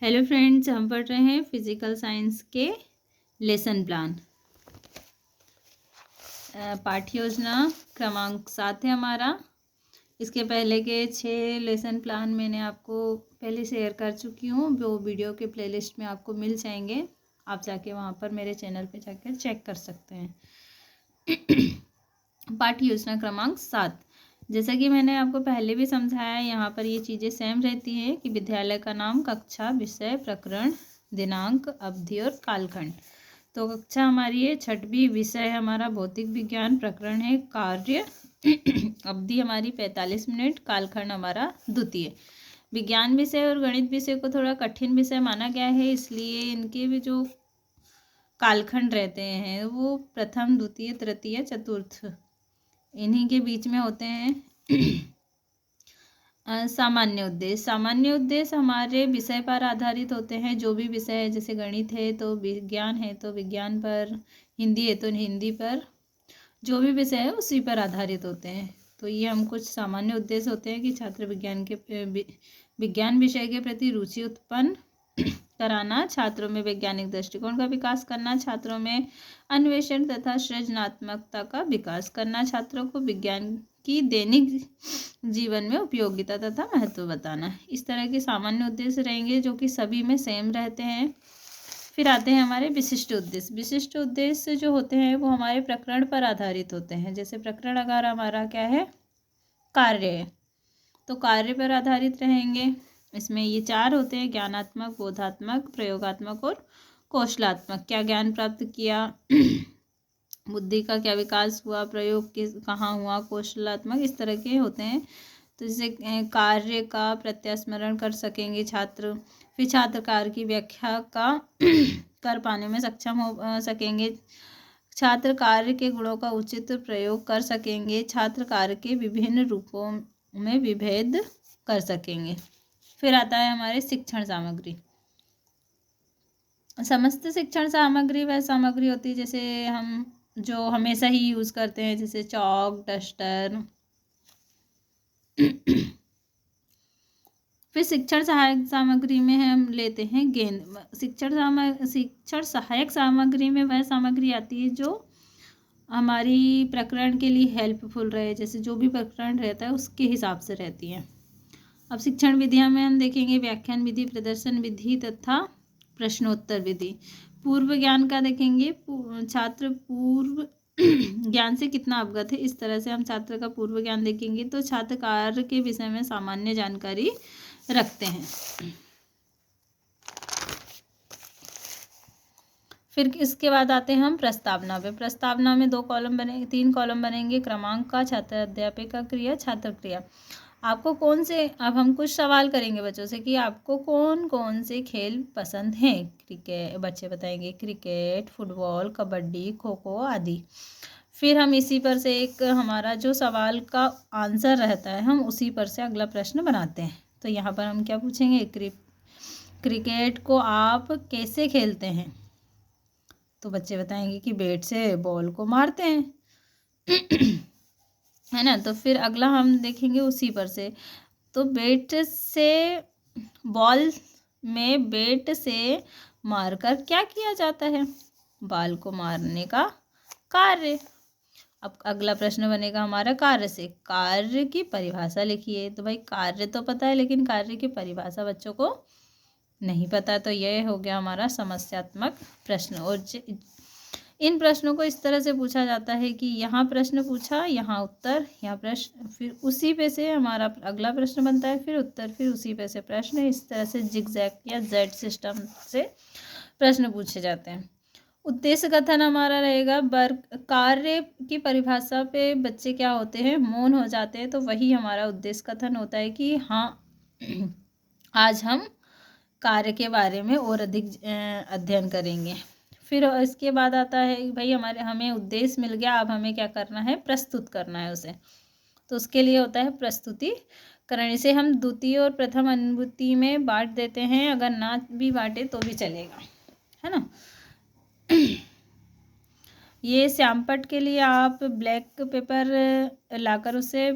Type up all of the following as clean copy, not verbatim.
Hello friends, हम पढ़ रहे हैं फिजिकल साइंस के लेसन प्लान। पाठ्य योजना क्रमांक 7 है हमारा। इसके पहले के 6 लेसन प्लान मैंने आपको पहले शेयर कर चुकी हूँ, वो वीडियो के प्लेलिस्ट में आपको मिल जाएंगे। आप जाके वहाँ पर मेरे चैनल पे जाकर चेक कर सकते हैं। पाठ्य योजना क्रमांक 7, जैसा कि मैंने आपको पहले भी समझाया, यहाँ पर ये चीज़ें सेम रहती हैं कि विद्यालय का नाम, कक्षा, विषय, प्रकरण, दिनांक, अवधि और कालखंड। तो कक्षा हमारी है 6वीं, विषय हमारा भौतिक विज्ञान, प्रकरण है कार्य, अवधि हमारी 45 मिनट, कालखंड हमारा द्वितीय। विज्ञान विषय और गणित विषय को थोड़ा कठिन विषय माना गया है, इसलिए इनके भी जो कालखंड रहते हैं वो प्रथम, द्वितीय, तृतीय, चतुर्थ इन्हीं के बीच में होते हैं। सामान्य उद्देश्य हमारे विषय पर आधारित होते हैं। जो भी विषय है, जैसे गणित है तो विज्ञान है तो विज्ञान पर, हिंदी है तो हिंदी पर, जो भी विषय है उसी पर आधारित होते हैं। तो ये हम कुछ सामान्य उद्देश्य होते हैं कि छात्र विज्ञान विषय के प्रति रुचि उत्पन्न कराना, छात्रों में वैज्ञानिक दृष्टिकोण का विकास करना, छात्रों में अन्वेषण तथा सृजनात्मकता का विकास करना, छात्रों को विज्ञान की दैनिक जीवन में उपयोगिता तथा महत्व बताना। इस तरह के सामान्य उद्देश्य रहेंगे जो कि सभी में सेम रहते हैं। फिर आते हैं हमारे विशिष्ट उद्देश्य। विशिष्ट उद्देश्य जो होते हैं वो हमारे प्रकरण पर आधारित होते हैं। जैसे प्रकरण अगर हमारा क्या है, कार्य है, तो कार्य पर आधारित रहेंगे। इसमें ये 4 होते हैं: ज्ञानात्मक, बोधात्मक, प्रयोगात्मक और कौशलात्मक। क्या ज्ञान प्राप्त किया, बुद्धि का क्या विकास हुआ, प्रयोग कहाँ हुआ, कौशलात्मक, इस तरह के होते हैं। तो जैसे कार्य का प्रत्यास्मरण कर सकेंगे छात्र, फिर छात्र कार्य की व्याख्या का कर पाने में सक्षम हो सकेंगे, छात्र कार्य के गुणों का उचित प्रयोग कर सकेंगे, छात्र कार्य के विभिन्न रूपों में विभेद कर सकेंगे। फिर आता है हमारे शिक्षण सामग्री। समस्त शिक्षण सामग्री वह सामग्री होती है जैसे हम जो हमेशा ही यूज़ करते हैं, जैसे चॉक, डस्टर। फिर शिक्षण सहायक सामग्री में हम लेते हैं गेंद। शिक्षण सहायक सामग्री में वह सामग्री आती है जो हमारी प्रकरण के लिए हेल्पफुल रहे, जैसे जो भी प्रकरण रहता है उसके हिसाब से रहती है। अब शिक्षण विधियां में हम देखेंगे व्याख्यान विधि, प्रदर्शन विधि तथा प्रश्नोत्तर विधि। पूर्व ज्ञान का देखेंगे, छात्र पूर्व ज्ञान से कितना अवगत है, इस तरह से हम छात्र का पूर्व ज्ञान देखेंगे। तो छात्र कार्य के विषय में सामान्य जानकारी रखते हैं। फिर इसके बाद आते हैं हम प्रस्तावना पे। प्रस्तावना में 2 कॉलम बनेंगे, 3 कॉलम बनेंगे: क्रमांक का, छात्र अध्यापक क्रिया, छात्र क्रिया। आपको कौन से, अब हम कुछ सवाल करेंगे बच्चों से कि आपको कौन कौन से खेल पसंद हैं। क्रिकेट, बच्चे बताएंगे क्रिकेट, फुटबॉल, कबड्डी, खो खो आदि। फिर हम इसी पर से एक हमारा जो सवाल का आंसर रहता है, हम उसी पर से अगला प्रश्न बनाते हैं। तो यहाँ पर हम क्या पूछेंगे, क्रिकेट को आप कैसे खेलते हैं। तो बच्चे बताएंगे कि बैट से बॉल को मारते हैं, है ना। तो फिर अगला हम देखेंगे उसी पर से, तो बैट से बॉल में बैट से मारकर क्या किया जाता है, बॉल को मारने का कार्य। अब अगला प्रश्न बनेगा हमारा कार्य से, कार्य की परिभाषा लिखिए। तो भाई कार्य तो पता है लेकिन कार्य की परिभाषा बच्चों को नहीं पता, तो यह हो गया हमारा समस्यात्मक प्रश्न। और इन प्रश्नों को इस तरह से पूछा जाता है कि यहाँ प्रश्न पूछा, यहाँ उत्तर, यहाँ प्रश्न, फिर उसी पे से हमारा अगला प्रश्न बनता है, फिर उत्तर, फिर उसी पे से प्रश्न। इस तरह से जिगजैग या जेड सिस्टम से प्रश्न पूछे जाते हैं। उद्देश्य कथन हमारा रहेगा, वर्ग कार्य की परिभाषा पे बच्चे क्या होते हैं, मौन हो जाते हैं। तो वही हमारा उद्देश्य कथन होता है कि हाँ आज हम कार्य के बारे में और अधिक अध्ययन करेंगे। फिर इसके बाद आता है भाई हमें उद्देश्य मिल गया, अब हमें क्या करना है, प्रस्तुत करना है उसे। तो उसके लिए होता है प्रस्तुतिकरण। इसे हम द्वितीय और प्रथम अनुभूति में बांट देते हैं, अगर ना भी बांटे तो भी चलेगा, है ना। ये श्यामपट्ट के लिए आप ब्लैक पेपर लाकर उसे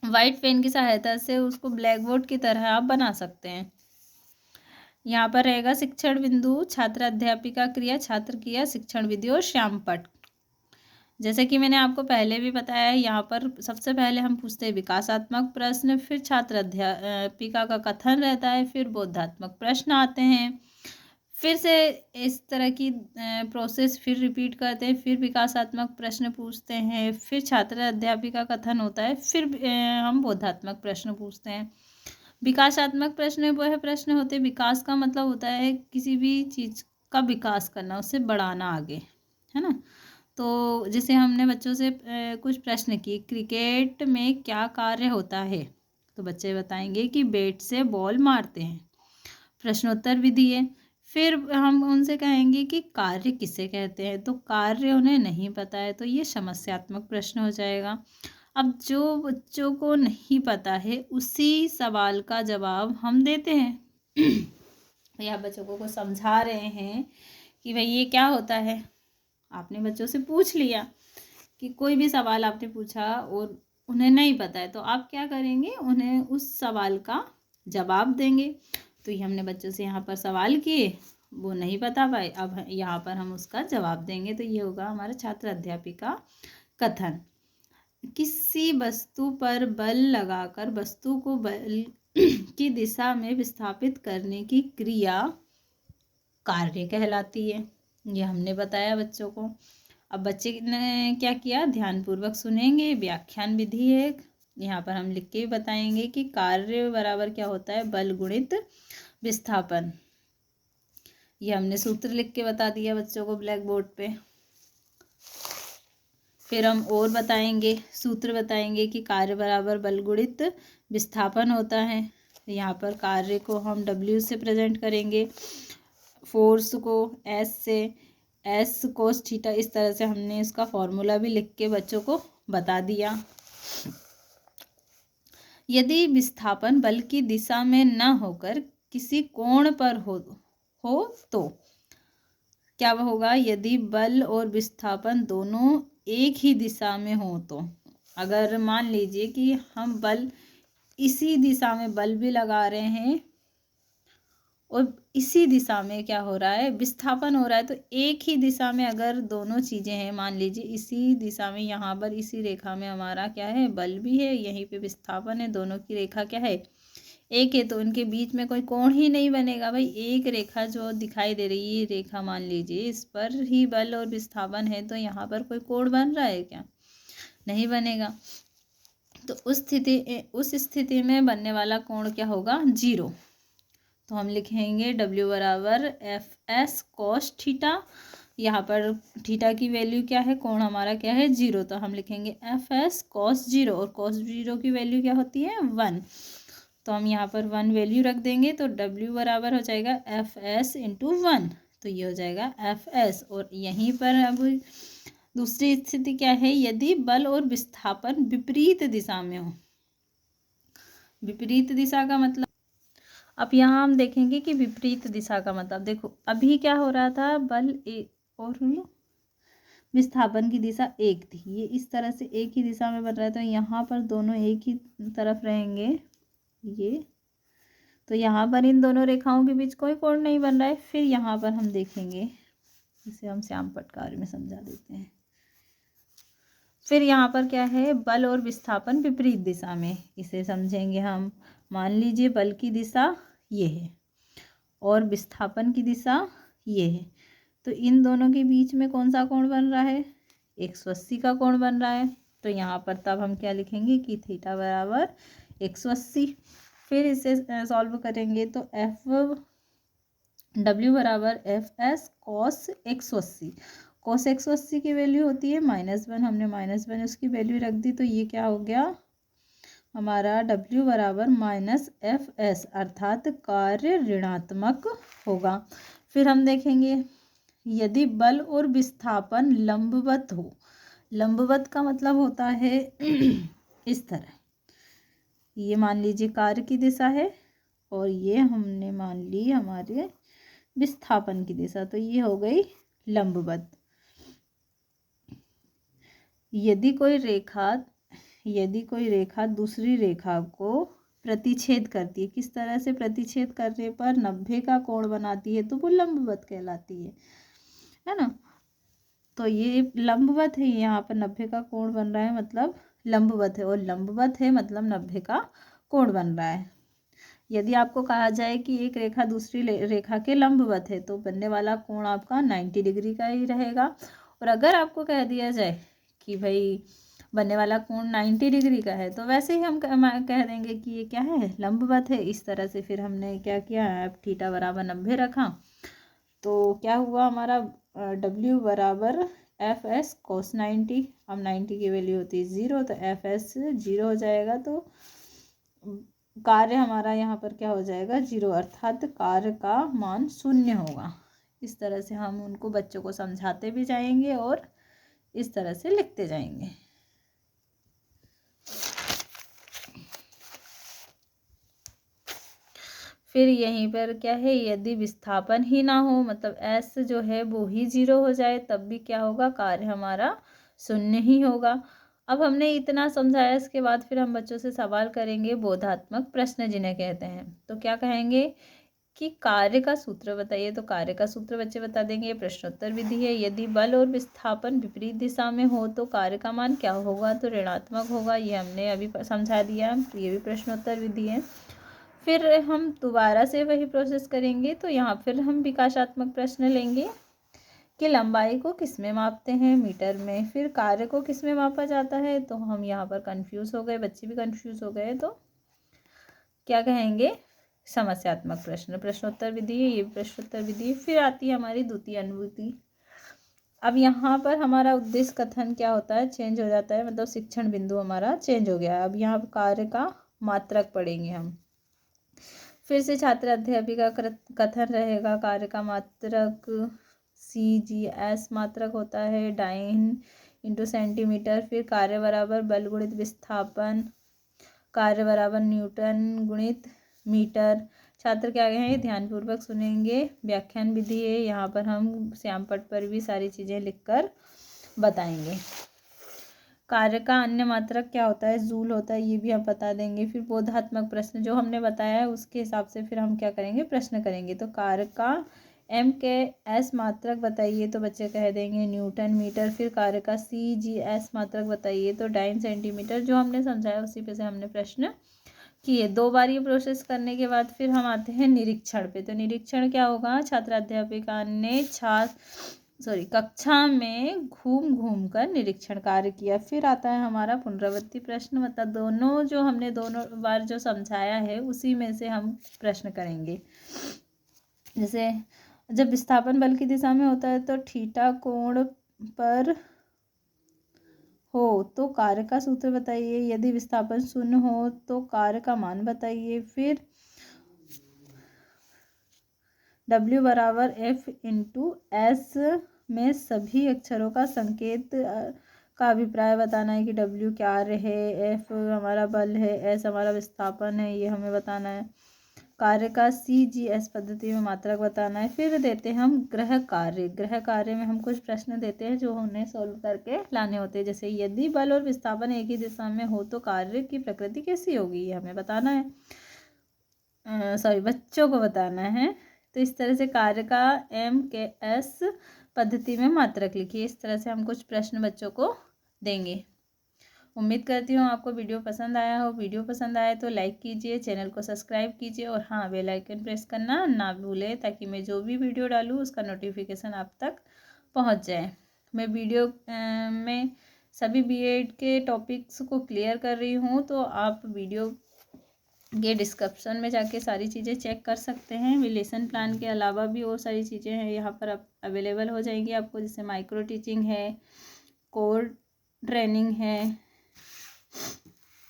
वाइट पेन की सहायता से उसको ब्लैक बोर्ड की तरह आप बना सकते हैं। यहाँ पर रहेगा शिक्षण बिंदु, छात्र अध्यापिका क्रिया, छात्र क्रिया, शिक्षण विधि और श्यामपट्ट। जैसे कि मैंने आपको पहले भी बताया है, यहाँ पर सबसे पहले हम पूछते हैं विकासात्मक प्रश्न, फिर छात्र अध्यापिका का कथन रहता है, फिर बोधात्मक प्रश्न आते हैं, फिर से इस तरह की प्रोसेस फिर रिपीट करते हैं, फिर विकासात्मक प्रश्न पूछते हैं, फिर छात्र अध्यापिका कथन होता है, फिर हम बोधात्मक प्रश्न पूछते हैं। विकासात्मक प्रश्न वह प्रश्न होते हैं, विकास का मतलब होता है किसी भी चीज़ का विकास करना, उससे बढ़ाना आगे, है ना। तो जैसे हमने बच्चों से कुछ प्रश्न किए, क्रिकेट में क्या कार्य होता है, तो बच्चे बताएंगे कि बैट से बॉल मारते हैं, प्रश्नोत्तर भी दिए। फिर हम उनसे कहेंगे कि कार्य किसे कहते हैं, तो कार्य उन्हें नहीं पता है, तो ये समस्यात्मक प्रश्न हो जाएगा। अब जो बच्चों को नहीं पता है उसी सवाल का जवाब हम देते हैं। या बच्चों को समझा रहे हैं कि भाई ये क्या होता है। आपने बच्चों से पूछ लिया कि कोई भी सवाल आपने पूछा और उन्हें नहीं पता है, तो आप क्या करेंगे, उन्हें उस सवाल का जवाब देंगे। तो ये हमने बच्चों से यहाँ पर सवाल किए, वो नहीं बता पाए, अब यहाँ पर हम उसका जवाब देंगे। तो ये होगा हमारा छात्र अध्यापिका कथन। किसी वस्तु पर बल लगाकर वस्तु को बल की दिशा में विस्थापित करने की क्रिया कार्य कहलाती है। ये हमने बताया बच्चों को। अब बच्चे ने क्या किया, ध्यानपूर्वक सुनेंगे। व्याख्यान विधि है, यहाँ पर हम लिख के भी बताएंगे कि कार्य बराबर क्या होता है, बल गुणित विस्थापन। ये हमने सूत्र लिख के बता दिया बच्चों को ब्लैक बोर्ड पे। फिर हम और बताएंगे, सूत्र बताएंगे कि कार्य बराबर बल गुणित विस्थापन होता है। यहाँ पर कार्य को हम W से प्रेजेंट करेंगे, फोर्स को S से, S कोस थीटा, इस तरह से हमने इसका फॉर्मूला भी लिख के बच्चों को बता दिया। यदि विस्थापन बल की दिशा में न होकर किसी कोण पर हो तो क्या होगा, यदि बल और विस्थापन दोनों एक ही दिशा में हो तो, अगर मान लीजिए कि हम बल इसी दिशा में बल भी लगा रहे हैं और इसी दिशा में क्या हो रहा है, विस्थापन हो रहा है, तो एक ही दिशा में अगर दोनों चीज़ें हैं, मान लीजिए इसी दिशा में, यहाँ पर इसी रेखा में हमारा क्या है, बल भी है, यहीं पे विस्थापन है, दोनों की रेखा क्या है, एक है, तो इनके बीच में कोई कोण ही नहीं बनेगा। भाई एक रेखा जो दिखाई दे रही है, रेखा मान लीजिए इस पर ही बल और विस्थापन है, तो यहाँ पर कोई कोण बन रहा है क्या, नहीं बनेगा। तो उस स्थिति में बनने वाला कोण क्या होगा, 0। तो हम लिखेंगे W बराबर FS कॉस थीटा। यहाँ पर थीटा की वैल्यू क्या है, कोण हमारा क्या है, 0, तो हम लिखेंगे FS कॉस 0, और कॉस 0 की वैल्यू क्या होती है, 1। तो हम यहाँ पर 1 वैल्यू रख देंगे, तो W बराबर हो जाएगा FS इंटू 1, तो ये हो जाएगा FS। और यहीं पर अब दूसरी स्थिति क्या है, यदि बल और विस्थापन विपरीत दिशा में हो। विपरीत दिशा का मतलब, अब यहाँ हम देखेंगे कि विपरीत दिशा का मतलब, देखो अभी क्या हो रहा था, बल और विस्थापन की दिशा एक थी, ये इस तरह से एक ही दिशा में बन रहा है, तो यहाँ पर दोनों एक ही तरफ रहेंगे ये, तो यहाँ पर इन दोनों रेखाओं के बीच कोई कोण नहीं बन रहा है। फिर यहाँ पर हम देखेंगे, इसे हम श्यामपट्ट कार्य में समझा देते हैं। फिर यहाँ पर क्या है, बल और विस्थापन विपरीत दिशा में, इसे समझेंगे हम। मान लीजिए बल की दिशा ये है और विस्थापन की दिशा ये है, तो इन दोनों के बीच में कौन सा कोण बन रहा है, 180 का कोण बन रहा है। तो यहाँ पर तब हम क्या लिखेंगे कि थीटा बराबर 180। फिर इसे सॉल्व करेंगे तो W बराबर FS कॉस 180, कॉस 180 की वैल्यू होती है -1, हमने -1 उसकी वैल्यू रख दी, तो ये क्या हो गया हमारा, W बराबर -FS, अर्थात कार्य ऋणात्मक होगा। फिर हम देखेंगे यदि बल और विस्थापन लंबवत हो, लंबवत का मतलब होता है इस तरह, ये मान लीजिए कार्य की दिशा है और ये हमने मान ली हमारे विस्थापन की दिशा, तो ये हो गई लंबवत। यदि कोई रेखा दूसरी रेखा को प्रतिच्छेद करती है। किस तरह से प्रतिच्छेद करने पर 90 का कोण बनाती है, तो वो लंबवत कहलाती है ना। तो ये लंबवत है, यहाँ पर 90 का कोण बन रहा है मतलब लंबवत है, और लंबवत है मतलब 90 का कोण बन रहा है। यदि आपको कहा जाए कि एक रेखा दूसरी रेखा के लंबवत है तो बनने वाला कोण आपका 90 डिग्री का ही रहेगा। और अगर आपको कह दिया जाए कि भाई बनने वाला कोण 90 डिग्री का है, तो वैसे ही हम कह देंगे कि ये क्या है, लंबवत है। इस तरह से फिर हमने क्या किया, अब थीटा बराबर 90 रखा, तो क्या हुआ हमारा W बराबर एफ एस कोस 90। अब 90 की वैल्यू होती है 0, तो एफ एस 0 हो जाएगा, तो कार्य हमारा यहाँ पर क्या हो जाएगा, 0, अर्थात कार्य का मान 0 होगा। इस तरह से हम उनको बच्चों को समझाते भी जाएंगे और इस तरह से लिखते जाएंगे। फिर यहीं पर क्या है, यदि विस्थापन ही ना हो, मतलब एस जो है वो ही 0 हो जाए, तब भी क्या होगा, कार्य हमारा 0 ही होगा। अब हमने इतना समझाया, इसके बाद फिर हम बच्चों से सवाल करेंगे, बोधात्मक प्रश्न जिन्हें कहते हैं। तो क्या कहेंगे कि कार्य का सूत्र बताइए, तो कार्य का सूत्र बच्चे बता देंगे, ये प्रश्नोत्तर विधि है। यदि बल और विस्थापन विपरीत दिशा में हो तो कार्य का मान क्या होगा, तो ऋणात्मक होगा। ये हमने अभी समझा दिया, ये भी प्रश्नोत्तर विधि है। फिर हम दोबारा से वही प्रोसेस करेंगे, तो यहाँ फिर हम विकासात्मक प्रश्न लेंगे कि लंबाई को किस में मापते हैं, मीटर में। फिर कार्य को किस में मापा जाता है, तो हम यहाँ पर कंफ्यूज हो गए, बच्चे भी कंफ्यूज हो गए, तो क्या कहेंगे, समस्यात्मक प्रश्न। प्रश्नोत्तर विधि, ये प्रश्नोत्तर विधि। फिर आती है हमारी द्वितीय अनुभूति। अब यहाँ पर हमारा उद्देश्य कथन क्या होता है, चेंज हो जाता है, मतलब शिक्षण बिंदु हमारा चेंज हो गया है। अब यहाँ कार्य का मात्रक पढ़ेंगे हम। फिर से छात्र अध्यापिका कथन रहेगा, कार्य का मात्रक CGS मात्रक होता है, डाइन इंटू सेंटीमीटर। फिर कार्य बराबर बल गुणित विस्थापन, कार्य बराबर न्यूटन गुणित मीटर। छात्र क्या कहेंगे, ध्यानपूर्वक सुनेंगे, व्याख्यान विधि है, यहाँ पर हम श्यामपट्ट पर भी सारी चीज़ें लिखकर बताएंगे। कार्य का अन्य मात्रक क्या होता है, जूल होता है, ये भी हम बता देंगे। फिर बोधात्मक प्रश्न जो हमने बताया है उसके हिसाब से फिर हम क्या करेंगे, प्रश्न करेंगे। तो कार्य का MKS मात्रक बताइए, तो बच्चे कह देंगे न्यूटन मीटर। फिर कार्य का CGS मात्रक बताइए, तो डाइन सेंटीमीटर। जो हमने समझाया उसी पे से हमने प्रश्न किए। 2 बार ये प्रोसेस करने के बाद फिर हम आते हैं निरीक्षण पे। तो निरीक्षण क्या होगा, छात्र अध्यापिका ने कक्षा में घूम घूम कर निरीक्षण कार्य किया। फिर आता है हमारा पुनरावृत्ति प्रश्न, मतलब दोनों बार जो समझाया है उसी में से हम प्रश्न करेंगे। जैसे जब विस्थापन बल की दिशा में होता है तो थीटा कोण पर हो तो कार्य का सूत्र बताइए। यदि विस्थापन 0 हो तो कार्य का मान बताइए। फिर W बराबर F इंटू S में सभी अक्षरों का संकेत का अभिप्राय बताना है कि W कार्य है, F हमारा बल है, S हमारा विस्थापन है, ये हमें बताना है। कार्य का CGS पद्धति में मात्रक बताना है। फिर देते हैं हम गृह कार्य में हम कुछ प्रश्न देते हैं जो उन्हें सॉल्व करके लाने होते हैं। जैसे यदि बल और विस्थापन एक ही दिशा में हो तो कार्य की प्रकृति कैसी होगी, ये हमें बताना है, बच्चों को बताना है। तो इस तरह से कार्य का MKS पद्धति में मात्रक लिखिए। इस तरह से हम कुछ प्रश्न बच्चों को देंगे। उम्मीद करती हूँ आपको वीडियो पसंद आया हो। वीडियो पसंद आए तो लाइक कीजिए, चैनल को सब्सक्राइब कीजिए और हाँ, बेल आइकन प्रेस करना ना भूलें ताकि मैं जो भी वीडियो डालूँ उसका नोटिफिकेशन आप तक पहुँच जाए। मैं वीडियो में सभी BEd के टॉपिक्स को क्लियर कर रही हूँ, तो आप वीडियो ये डिस्क्रिप्शन में जाके सारी चीज़ें चेक कर सकते हैं। लेसन प्लान के अलावा भी और सारी चीज़ें हैं यहाँ पर अवेलेबल हो जाएंगी आपको, जैसे माइक्रो टीचिंग है, कोर ट्रेनिंग है।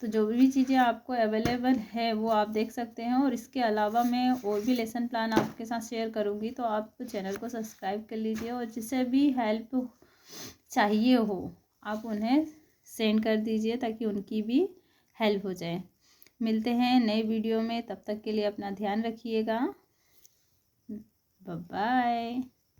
तो जो भी चीज़ें आपको अवेलेबल है वो आप देख सकते हैं। और इसके अलावा मैं और भी लेसन प्लान आपके साथ शेयर करूँगी, तो आप चैनल को सब्सक्राइब कर लीजिए और जिसे भी हेल्प चाहिए हो आप उन्हें सेंड कर दीजिए ताकि उनकी भी हेल्प हो जाए। मिलते हैं नए वीडियो में, तब तक के लिए अपना ध्यान रखिएगा। Bye bye.